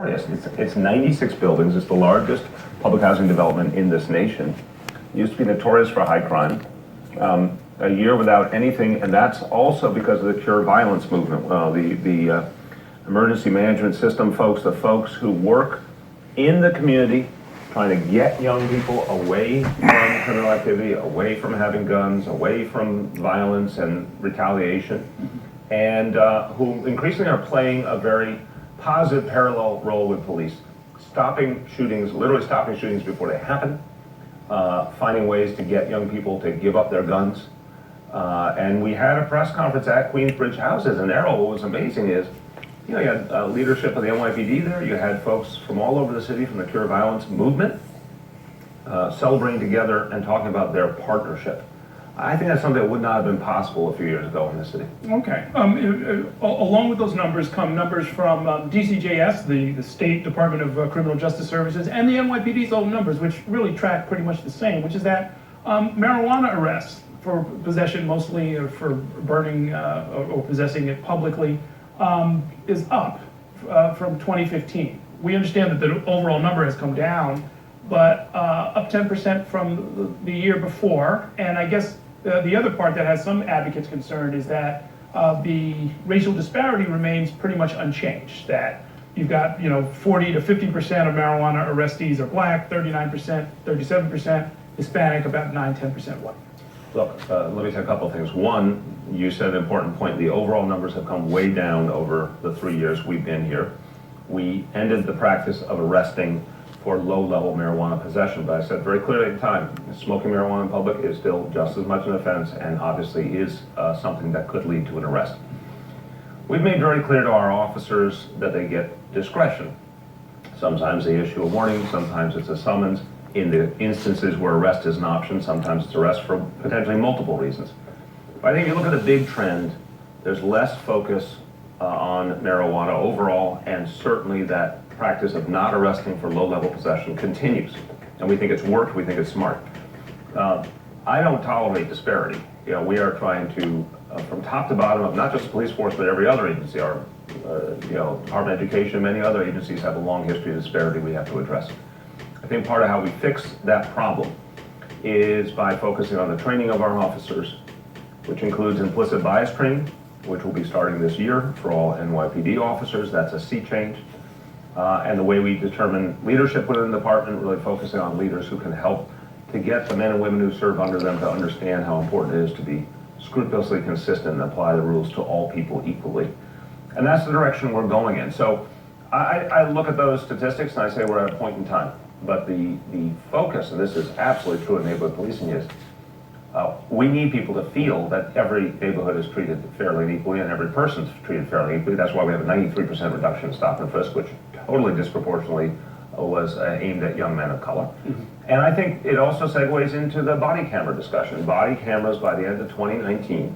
It's 96 buildings. It's the largest public housing development in this nation. It used to be notorious for high crime. A year without anything, and that's also because of the Cure Violence movement. The emergency management system folks, the folks who work in the community, trying to get young people away from criminal activity, away from having guns, away from violence and retaliation, and who increasingly are playing a very positive parallel role with police, stopping shootings, literally stopping shootings before they happen, finding ways to get young people to give up their guns. And we had a press conference at Queensbridge Houses, and Errol, what was amazing is, you had leadership of the NYPD there, you had folks from all over the city from the Cure Violence movement celebrating together and talking about their partnership. I think that's something that would not have been possible a few years ago in the city. Okay. Along with those numbers come numbers from DCJS, the State Department of Criminal Justice Services, and the NYPD's own numbers, which really track pretty much the same, which is that marijuana arrests for possession mostly, or for burning or possessing it publicly, is up from 2015. We understand that the overall number has come down, but up 10% from the year before. And I guess the other part that has some advocates concerned is that the racial disparity remains pretty much unchanged. That you've got 40 to 50% of marijuana arrestees are black, 39%, 37% Hispanic, about 9-10% white. Look, let me say a couple of things. One, you said an important point. The overall numbers have come way down over the 3 years we've been here. We ended the practice of arresting for low-level marijuana possession, but I said very clearly at the time, smoking marijuana in public is still just as much an offense and obviously is something that could lead to an arrest. We've made very clear to our officers that they get discretion. Sometimes they issue a warning, sometimes it's a summons. In the instances where arrest is an option, sometimes it's arrest for potentially multiple reasons. But I think if you look at the big trend, there's less focus on marijuana overall, and certainly that practice of not arresting for low-level possession continues. And we think it's worked, we think it's smart. I don't tolerate disparity. We are trying to, from top to bottom of not just the police force, but every other agency, our Department of Education, many other agencies have a long history of disparity we have to address. I think part of how we fix that problem is by focusing on the training of our officers, which includes implicit bias training, which will be starting this year for all NYPD officers. That's a sea change. And the way we determine leadership within the department, really focusing on leaders who can help to get the men and women who serve under them to understand how important it is to be scrupulously consistent and apply the rules to all people equally. And that's the direction we're going in. So I look at those statistics and I say we're at a point in time. But the focus, and this is absolutely true in neighborhood policing, is we need people to feel that every neighborhood is treated fairly and equally and every person's treated fairly and equally. That's why we have a 93% reduction in stop and frisk, which totally disproportionately was aimed at young men of color. Mm-hmm. And I think it also segues into the body camera discussion. Body cameras by the end of 2019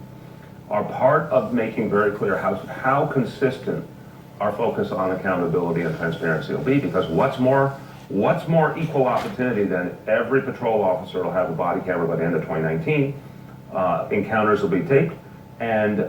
are part of making very clear how consistent our focus on accountability and transparency will be, because what's more equal opportunity than every patrol officer will have a body camera by the end of 2019. Encounters will be taped, and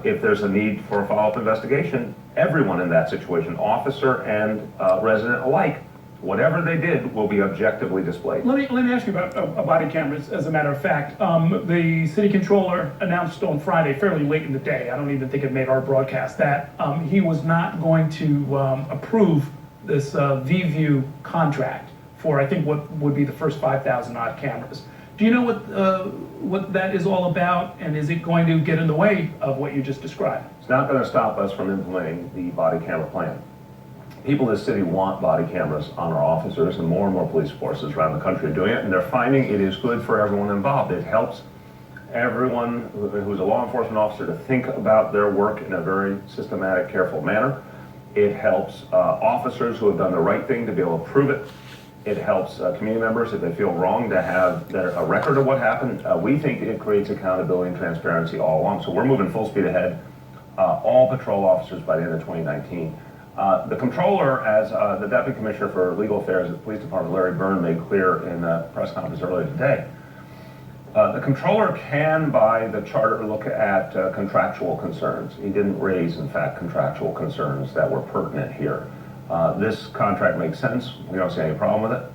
if there's a need for a follow-up investigation, everyone in that situation, officer and resident alike, whatever they did will be objectively displayed. Let me ask you about body cameras, as a matter of fact. The city controller announced on Friday, fairly late in the day, I don't even think it made our broadcast, that he was not going to approve this V-View contract for, I think, what would be the first 5,000 odd cameras. Do you know what that is all about, and is it going to get in the way of what you just described? It's not going to stop us from implementing the body camera plan. People in the city want body cameras on our officers, and more police forces around the country are doing it, and they're finding it is good for everyone involved. It helps everyone who's a law enforcement officer to think about their work in a very systematic, careful manner. It helps officers who have done the right thing to be able to prove it. It helps community members, if they feel wrong, to have a record of what happened. We think it creates accountability and transparency all along. So we're moving full speed ahead. All patrol officers by the end of 2019. The controller, as the Deputy Commissioner for Legal Affairs at the Police Department, Larry Byrne, made clear in a press conference earlier today, the controller can, by the charter, look at contractual concerns. He didn't raise, in fact, contractual concerns that were pertinent here. This contract makes sense. We don't see any problem with it.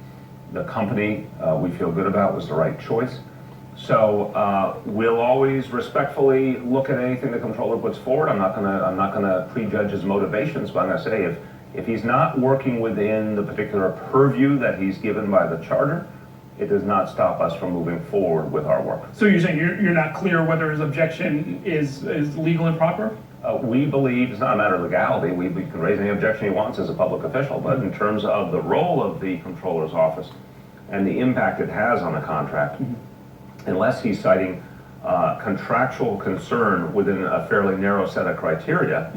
The company we feel good about was the right choice. So we'll always respectfully look at anything the controller puts forward. I'm not gonna prejudge his motivations, but I'm gonna say if he's not working within the particular purview that he's given by the charter, it does not stop us from moving forward with our work. So you're saying you're not clear whether his objection is legal and proper? We believe it's not a matter of legality. We can raise any objection he wants as a public official, but in terms of the role of the controller's office and the impact it has on the contract, unless he's citing contractual concern within a fairly narrow set of criteria,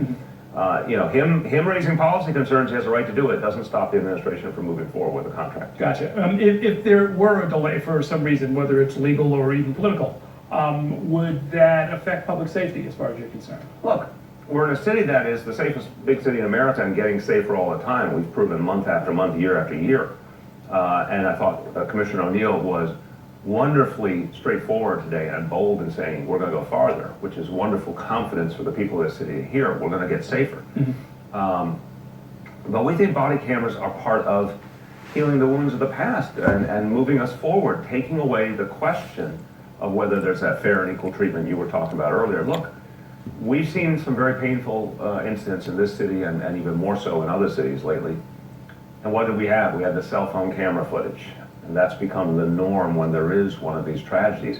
you know, him raising policy concerns, he has a right to do it. Doesn't stop the administration from moving forward with the contract. Gotcha. If there were a delay for some reason, whether it's legal or even political, would that affect public safety as far as you're concerned? Look, we're in a city that is the safest big city in America and getting safer all the time. We've proven month after month, year after year. And I thought Commissioner O'Neill was wonderfully straightforward today and bold in saying we're going to go farther, which is wonderful confidence for the people of the city to hear. We're going to get safer. But we think body cameras are part of healing the wounds of the past and moving us forward, taking away the question of whether there's that fair and equal treatment you were talking about earlier. Look, we've seen some very painful incidents in this city and even more so in other cities lately. And what did we have? We had the cell phone camera footage. And that's become the norm when there is one of these tragedies.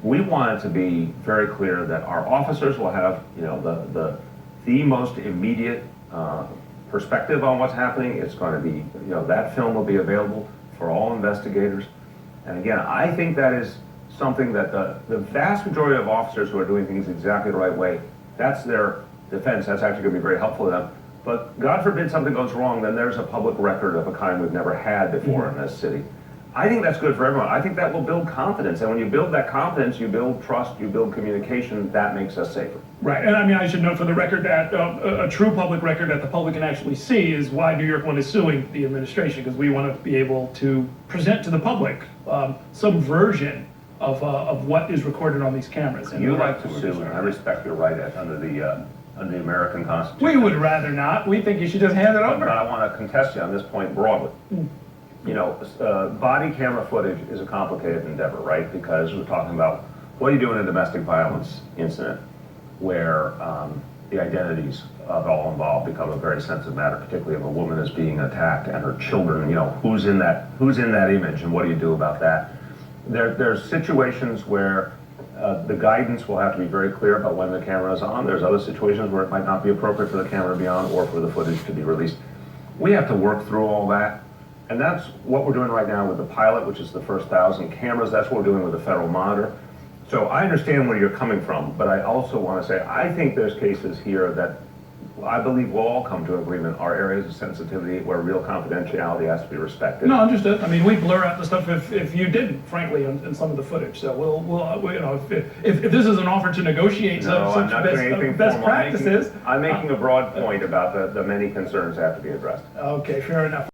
We want it to be very clear that our officers will have, you know, the most immediate perspective on what's happening. It's going to be, you know, that film will be available for all investigators. And again, I think that is something that the vast majority of officers who are doing things exactly the right way, that's their defense. That's actually going to be very helpful to them. But God forbid something goes wrong, then there's a public record of a kind we've never had before in this city. I think that's good for everyone. I think that will build confidence. And when you build that confidence, you build trust, you build communication, that makes us safer. Right, and I mean, I should note for the record that a true public record that the public can actually see is why New York One is suing the administration, because we want to be able to present to the public some version of what is recorded on these cameras. You like to sue, and I respect your right under the American Constitution. We would rather not. We think you should just hand it over. But I want to contest you on this point broadly. You know, body camera footage is a complicated endeavor, right? Because we're talking about what do you do in a domestic violence incident where the identities of all involved become a very sensitive matter, particularly if a woman is being attacked and her children, you know, who's in that image and what do you do about that? There's situations where the guidance will have to be very clear about when the camera is on. There's other situations where it might not be appropriate for the camera to be on or for the footage to be released. We have to work through all that. And that's what we're doing right now with the pilot, which is the first 1,000 cameras. That's what we're doing with the federal monitor. So I understand where you're coming from, but I also want to say I think there's cases here that I believe we'll all come to agreement are areas of sensitivity where real confidentiality has to be respected. No, understood. I mean, we blur out the stuff if you didn't, frankly, in some of the footage. So we'll you know, if this is an offer to negotiate some best practices. I'm making a broad point about the many concerns that have to be addressed. Okay, fair enough.